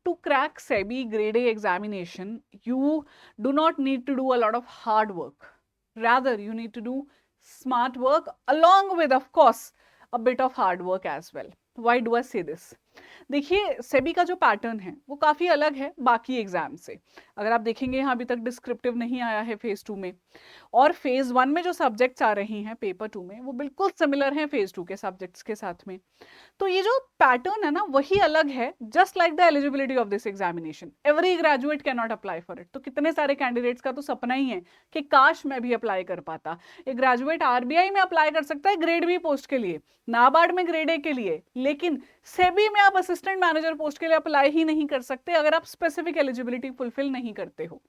to crack SEBI grade A examination, you do not need to do a lot of hard work. Rather, you need to do smart work along with, of course, a bit of hard work as well. Why do I say this? देखिए, सेबी का जो pattern है वो काफी अलग है बाकी exam से. अगर आप देखेंगे यहाँ अभी तक डिस्क्रिप्टिव नहीं आया है फेज 2 में, और फेज 1 में जो सब्जेक्ट्स आ रही हैं पेपर 2 में वो बिल्कुल सिमिलर हैं फेज 2 के सब्जेक्ट्स के साथ में. तो ये जो पैटर्न है ना वही अलग है. Just like the eligibility of this examination, every graduate can not apply for it. तो कितने सारे कैंडिडेट्स का तो सपना ही है कि काश मैं भी अप्लाई कर पाता. एक ग्रेजुएट आरबीआई में अप्लाई कर सकता है ग्रेड बी पोस्ट के लिए, नाबार्ड में ग्रेड ए के लिए, लेकिन सेबी में आप असिस्टेंट मैनेजर पोस्ट के लिए अप्लाई ही नहीं कर सकते अगर आप स्पेसिफिक एलिजिबिलिटी फुलफिल नहीं करते हो.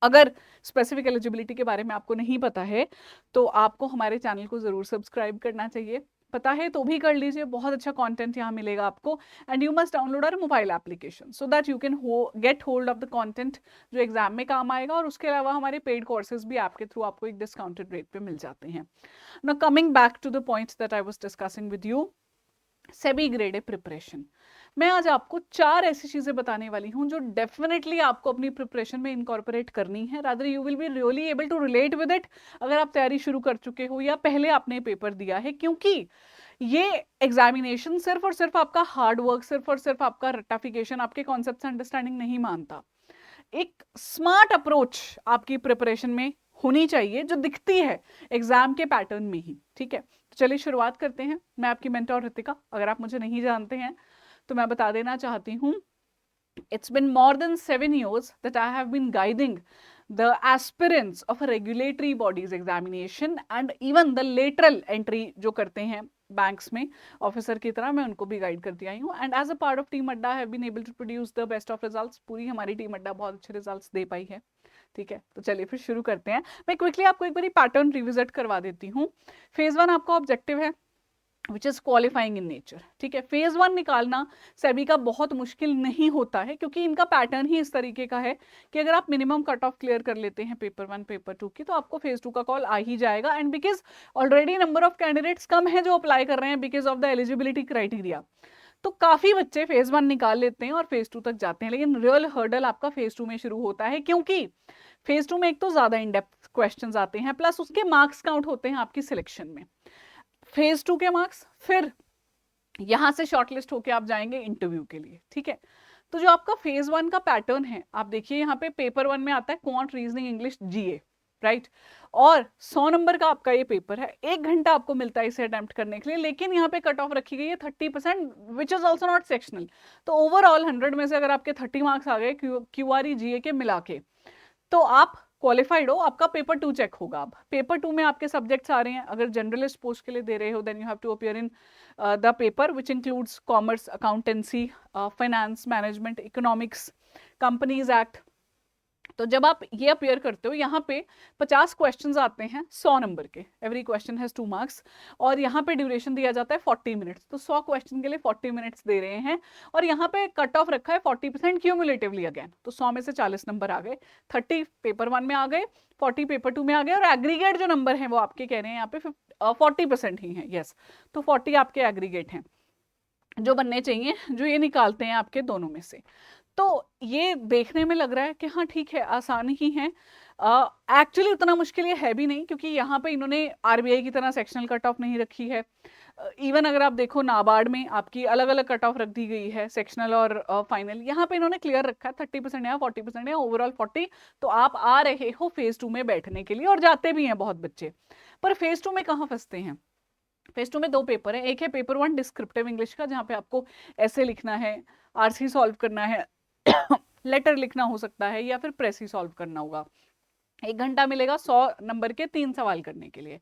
अगर स्पेसिफिक एलिजिबिलिटी के बारे में आपको नहीं पता है तो आपको हमारे चैनल को जरूर सब्सक्राइब करना चाहिए. पता है तो भी कर लीजिए, बहुत अच्छा कंटेंट यहाँ मिलेगा आपको. And you must download our mobile application so that you can get hold of the content जो एग्जाम में काम आएगा. और उसके अलावा हमारे पेड कोर्सेज भी आपके थ्रू आपको एक डिस्काउंटेड रेट पे मिल जाते हैं. Now coming back to the points that I was discussing with you, SEBI grade A preparation. मैं आज आपको 4 ऐसी चीजें बताने वाली हूं जो डेफिनेटली आपको अपनी प्रिपरेशन में इनकॉर्पोरेट करनी है. Rather you will be really able to relate with it अगर आप तैयारी शुरू कर चुके हो या पहले आपने पेपर दिया है, क्योंकि ये एग्जामिनेशन सिर्फ और सिर्फ आपका हार्ड वर्क, सिर्फ और सिर्फ आपका रट्टाफिकेशन, आपके कॉन्सेप्ट अंडरस्टैंडिंग नहीं मानता. एक स्मार्ट अप्रोच आपकी प्रिपरेशन में होनी चाहिए जो दिखती है एग्जाम के पैटर्न में ही. ठीक है, तो चलिए शुरुआत करते हैं. मैं आपकी मेंटर रितिका. अगर आप मुझे नहीं जानते हैं तो मैं बता देना चाहती हूँ, it's been more than 7 years that I have been guiding the aspirants of a regulatory bodies examination and even the lateral entry जो करते हैं बैंक्स में ऑफिसर की तरह, मैं उनको भी गाइड करती आई हूँ. And as a part of team Adda I have been able to produce the best of results. पूरी हमारी टीम अड्डा बहुत अच्छे रिजल्ट्स दे पाई है. ठीक है, तो चलिए फिर शुरू करते हैं. मैं क्विकली आपको एक बार पैटर्न रिविजिट करवा देती हूँ. फेज 1 आपका ऑब्जेक्टिव है which is qualifying in nature. ठीक है, फेज 1 निकालना सेबी का बहुत मुश्किल नहीं होता है क्योंकि इनका पैटर्न ही इस तरीके का है कि अगर आप मिनिमम कट ऑफ क्लियर कर लेते हैं पेपर 1 पेपर 2 की तो आपको फेज 2 का कॉल आ ही जाएगा. And because already number of candidates कम है जो अप्लाई कर रहे हैं because of the eligibility criteria, तो काफी बच्चे फेज 1 निकाल लेते हैं और फेज 2 तक जाते हैं. लेकिन रियल हर्डल आपका फेज 2 में शुरू होता है क्योंकि फेज 2 में एक तो ज्यादा इन डेप्थ क्वेश्चंस आते हैं, प्लस उसके मार्क्स काउंट होते हैं आपकी सिलेक्शन में. फेज 2 के मार्क्स, फिर यहां से शॉर्टलिस्ट होके आप जाएंगे इंटरव्यू के लिए. ठीक है, तो जो आपका फेज 1 का पैटर्न है आप देखिए यहाँ पे पेपर 1 में आता है क्वांट, रीजनिंग, इंग्लिश, जीए, राइट. और 100 नंबर का आपका ये पेपर है. 1 घंटा आपको मिलता है इसे अटेम्प्ट करने के लिए, लेकिन यहाँ पे कट ऑफ रखी गई है 30%, विच इज ऑल्सो नॉट सेक्शनल. तो ओवरऑल 100 में से अगर आपके 30 मार्क्स आ गए क्यूआरई जीए के मिला के तो आप क्वालिफाइड हो. आपका पेपर 2 चेक होगा. अब पेपर 2 में आपके सब्जेक्ट्स आ रहे हैं. अगर जनरलिस्ट पोस्ट के लिए दे रहे हो then you have to appear in the paper which includes commerce, accountancy, finance, management, economics, companies act. तो जब आप ये अपेयर करते हो यहाँ पे 50 क्वेश्चंस आते हैं 100 नंबर के. एवरी क्वेश्चन हैज 2 मार्क्स और यहाँ पे ड्यूरेशन दिया जाता है 40 मिनट्स. तो 100 क्वेश्चन के लिए 40 मिनट्स दे रहे हैं और यहाँ पे कट ऑफ रखा है 40% क्यूमुलेटिवली अगेन. तो 100 में से 40 नंबर आ गए, 30 पेपर 1 में आ गए, 40 पेपर 2 में आ गए और एग्रीगेट जो नंबर है वो आपके कह रहे हैं यहाँ पे 40% ही है. यस, तो 40 आपके एग्रीगेट हैं जो बनने चाहिए, जो ये निकालते हैं आपके दोनों में से. तो ये देखने में लग रहा है कि हाँ ठीक है आसान ही है. एक्चुअली उतना मुश्किल ये है भी नहीं क्योंकि यहाँ पे इन्होंने आरबीआई की तरह सेक्शनल कट ऑफ नहीं रखी है. इवन अगर आप देखो नाबार्ड में आपकी अलग अलग कट ऑफ रख दी गई है, सेक्शनल और फाइनल. यहाँ पे इन्होंने क्लियर रखा है 30% या 40% या ओवरऑल 40. तो आप आ रहे हो फेज 2 में बैठने के लिए और जाते भी हैं बहुत बच्चे. पर फेज 2 में कहाँ फंसते हैं? फेज 2 में 2 पेपर है. एक है पेपर 1 डिस्क्रिप्टिव इंग्लिश का जहाँ पे आपको ऐसे लिखना है, आरसी सॉल्व करना है, लेटर लिखना हो सकता है या फिर प्रेस ही सॉल्व करना होगा. 1 घंटा मिलेगा 100 नंबर के 3 सवाल करने के लिए.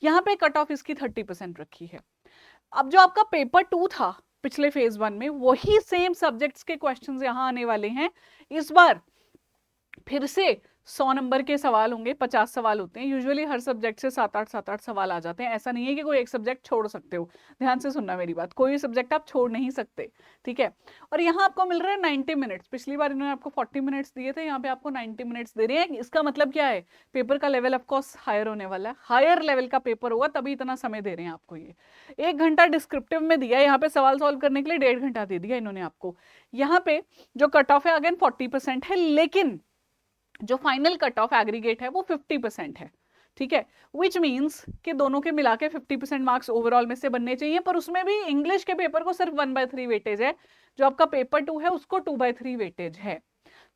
यहाँ पे कट ऑफ इसकी 30% रखी है. अब जो आपका पेपर 2 था पिछले फेज 1 में वही सेम सब्जेक्ट्स के क्वेश्चंस यहाँ आने वाले हैं. इस बार फिर से 100 नंबर के सवाल होंगे, 50 सवाल होते हैं यूजुअली, हर सब्जेक्ट से 7-8 सवाल आ जाते हैं। ऐसा नहीं है कि कोई एक सब्जेक्ट छोड़ सकते हो, ध्यान से सुनना मेरी बात, कोई सब्जेक्ट आप छोड़ नहीं सकते, ठीक है। और यहाँ आपको मिल रहा है 90 मिनट्स, पिछली बार इन्होंने आपको 40 मिनट्स दिए थे, यहाँ पे आपको 90 मिनट्स दे रहे हैं। इसका मतलब क्या है, पेपर का लेवल ऑफकोर्स हायर होने वाला है, हायर लेवल का पेपर होगा तभी इतना समय दे रहे हैं आपको। ये 1 घंटा डिस्क्रिप्टिव में दिया, यहाँ पे सवाल सॉल्व करने के लिए 1.5 घंटा दे दिया इन्होंने आपको। यहाँ पे जो कट ऑफ है अगेन 40% है, लेकिन जो फाइनल कट ऑफ एग्रीगेट है वो 50% है, ठीक है। विच मीन्स कि दोनों के मिला के 50% मार्क्स ओवरऑल में से बनने चाहिए, पर उसमें भी इंग्लिश के पेपर को सिर्फ 1/3 वेटेज है, जो आपका पेपर 2 है उसको 2/3 वेटेज है।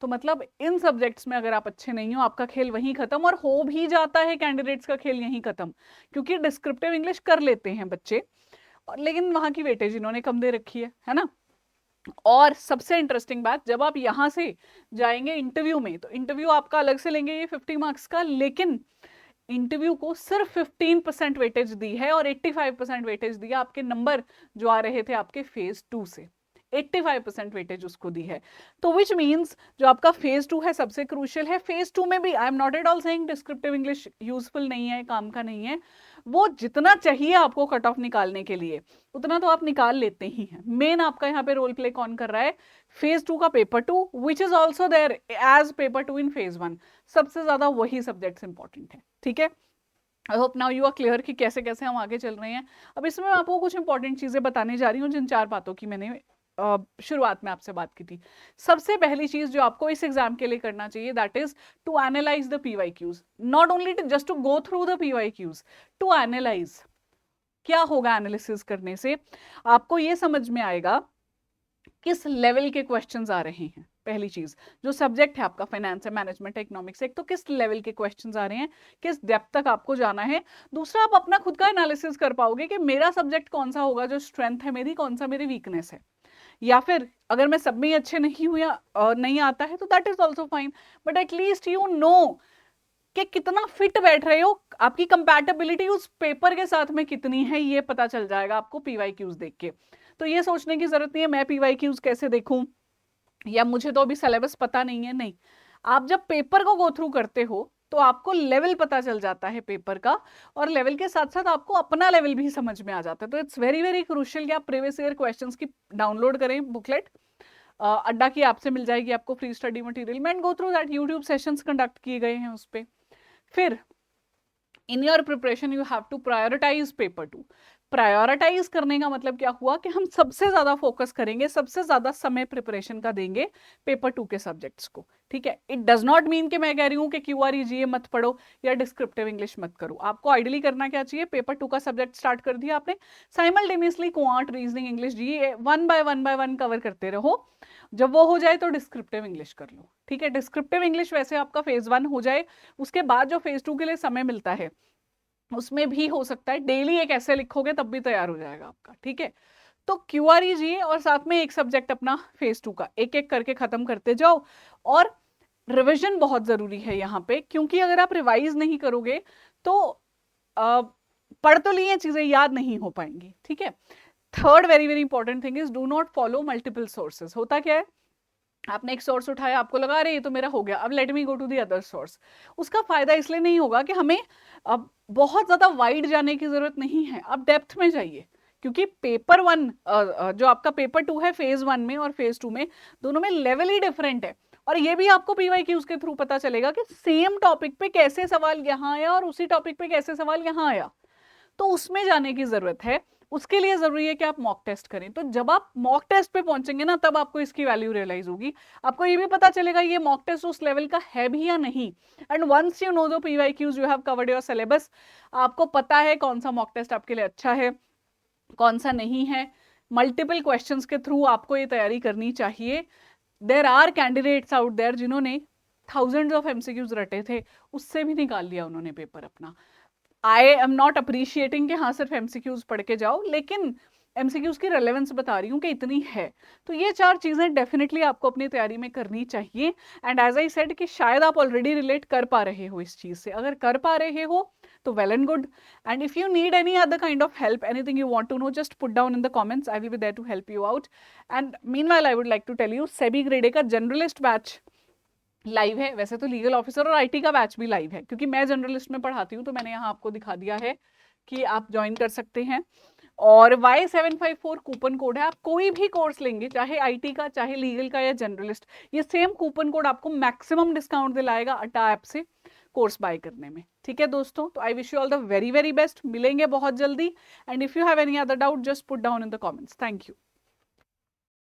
तो मतलब इन सब्जेक्ट्स में अगर आप अच्छे नहीं हो, आपका खेल वहीं खत्म, और हो भी जाता है कैंडिडेट्स का खेल यहीं खत्म, क्योंकि डिस्क्रिप्टिव इंग्लिश कर लेते हैं बच्चे, और लेकिन वहां की वेटेज इन्होंने कम दे रखी है ना। और सबसे इंटरेस्टिंग बात, जब आप यहां से जाएंगे इंटरव्यू में, तो इंटरव्यू आपका अलग से लेंगे ये 50 मार्क्स का, लेकिन इंटरव्यू को सिर्फ 15% वेटेज दी है और 85% वेटेज दिया आपके नंबर जो आ रहे थे आपके फेज 2 से, 85% वेटेज उसको दी है। तो विच मीन्स जो आपका फेज 2 है सबसे क्रूशियल है। फेज 2 में भी I am not at all saying descriptive English useful नहीं है, काम का नहीं है, वो जितना चाहिए आपको कट ऑफ निकालने के लिए उतना तो आप निकाल लेते ही हैं। मेन आपका यहाँ पे रोल प्ले कौन कर रहा है, फेज 2 का paper 2 which is also there as paper 2 in phase 1, सबसे ज्यादा वही सब्जेक्ट्स इंपॉर्टेंट है, ठीक है। I hope now you are clear कि कैसे कैसे हम आगे चल रहे हैं। अब इसमें मैं आपको कुछ इंपॉर्टेंट चीजें बताने जा रही हूँ, जिन 4 बातों की मैंने शुरुआत में आपसे बात की थी। सबसे पहली चीज जो आपको इस एग्जाम के लिए करना चाहिए, that is to analyse the PYQs, not only just to go through the PYQs, to analyse. क्या होगा एनालिसिस करने से, आपको ये समझ में आएगा किस लेवल के क्वेश्चंस आ रहे हैं। पहली चीज, जो सब्जेक्ट है आपका फाइनेंस है, मैनेजमेंट है, इकोनॉमिक्स है, तो किस लेवल के क्वेश्चंस आ रहे हैं, किस डेप्थ तक आपको जाना है। दूसरा, आप अपना खुद का एनालिसिस कर पाओगे कि मेरा सब्जेक्ट कौन सा होगा जो स्ट्रेंथ है मेरी, कौन सा मेरी वीकनेस है। या फिर अगर मैं सब में अच्छे नहीं हुआ और नहीं आता है तो that is also fine, but at least you know कि कितना फिट बैठ रहे हो, आपकी कंपैटिबिलिटी उस पेपर के साथ में कितनी है, ये पता चल जाएगा आपको PYQs देख के। तो ये सोचने की जरूरत नहीं है मैं PYQs कैसे देखूं, या मुझे तो अभी सिलेबस पता नहीं है, नहीं। आप जब पेपर को गो थ्रू करते हो तो आपको लेवल पता चल जाता है पेपर का, और लेवल के साथ साथ आपको अपना लेवल भी समझ में आ जाता है। तो इट्स वेरी वेरी क्रूशियल कि आप प्रीवियस ईयर क्वेश्चंस की डाउनलोड करें बुकलेट, अड्डा की आपसे मिल जाएगी आपको फ्री स्टडी मटेरियल में, and go through that, YouTube sessions conduct किए गए हैं उस पर। फिर in your preparation you have to prioritise paper 2। Prioritise करने का मतलब क्या हुआ कि हम सबसे ज्यादा फोकस करेंगे, सबसे ज्यादा समय प्रिपरेशन का देंगे पेपर 2 के सब्जेक्ट्स को, ठीक है। इट डज नॉट मीन कि मैं कह रही हूँ कि QREGA मत पढ़ो या डिस्क्रिप्टिव इंग्लिश मत करो। आपको आइडियली करना क्या चाहिए, पेपर 2 का सब्जेक्ट स्टार्ट कर दिया आपने, simultaneously quant, reasoning, English, GE 1 by 1 cover करते रहो। जब वो हो जाए तो डिस्क्रिप्टिव इंग्लिश कर लो, ठीक है। डिस्क्रिप्टिव इंग्लिश वैसे आपका फेज 1 हो जाए, उसके बाद जो फेज 2 के लिए समय मिलता है उसमें भी हो सकता है डेली एक ऐसे लिखोगे तब भी तैयार हो जाएगा आपका, ठीक है। तो QREGA और साथ में एक सब्जेक्ट अपना फेज 2 का एक एक करके खत्म करते जाओ। और रिवीजन बहुत जरूरी है यहाँ पे, क्योंकि अगर आप रिवाइज नहीं करोगे तो पढ़ तो लिए चीजें याद नहीं हो पाएंगी, ठीक है। Third very very important thing is do not follow multiple sources. होता क्या है, आपने एक सोर्स उठाया, आपको लगा रहे ये तो मेरा हो गया, अब let me go to the other source. उसका फायदा इसलिए नहीं होगा कि हमें अब बहुत ज्यादा वाइड जाने की जरूरत नहीं है, अब डेप्थ में जाइए, क्योंकि पेपर 1 जो आपका पेपर 2 है फेज 1 में और फेज 2 में, दोनों में लेवल ही डिफरेंट है। और ये भी आपको PYQs के थ्रू पता चलेगा कि सेम टॉपिक पे कैसे सवाल यहाँ आया और उसी टॉपिक पे कैसे सवाल यहाँ आया, तो उसमें जाने की जरूरत है। उसके लिए जरूरी है कि आप मॉक टेस्ट करें। तो जब आप मॉक टेस्ट पे पहुंचेंगे ना, तब आपको इसकी वैल्यू रियलाइज होगी, आपको ये भी पता चलेगा ये मॉक टेस्ट उस लेवल का है भी या नहीं। And once you know the PYQs you have covered your syllabus, आपको पता है कौन सा मॉक टेस्ट आपके लिए अच्छा है, कौन सा नहीं है। मल्टीपल क्वेश्चंस के थ्रू आपको ये तैयारी करनी चाहिए। There are candidates out there जिन्होंने थाउजेंड्स ऑफ MCQs रटे थे, उससे भी निकाल लिया उन्होंने पेपर अपना। आई एम नॉट अप्रिशिएटिंग कि हाँ सिर्फ MCQs पढ़ के जाओ, लेकिन MCQs की रेलेवेंस बता रही हूँ कि इतनी है। तो ये 4 चीजें डेफिनेटली आपको अपनी तैयारी में करनी चाहिए। एंड एज आई सेड कि शायद आप ऑलरेडी रिलेट कर पा रहे हो इस चीज से, अगर कर पा रहे हो तो well and good. And if you need any other kind of help, anything you want to know, just put down in the comments, I will be there to help you out. And meanwhile I would like to tell you, SEBI grade A का generalist batch live है। वैसे तो legal officer और IT का batch भी live है, क्योंकि मैं जनरलिस्ट में पढ़ाती हूँ तो मैंने यहाँ आपको दिखा दिया है कि आप ज्वाइन कर सकते हैं। और Y754 कूपन कोड है। आप कोई भी कोर्स लेंगे, चाहे आईटी का, चाहे लीगल का या जनरलिस्ट, ये सेम कूपन कोड आपको मैक्सिमम डिस्काउंट दिलाएगा अटा ऐप से कोर्स बाय करने में। ठीक है दोस्तों, तो I wish you all the very very best. मिलेंगे बहुत जल्दी, and if you have any other doubt just put down in the comments. Thank you.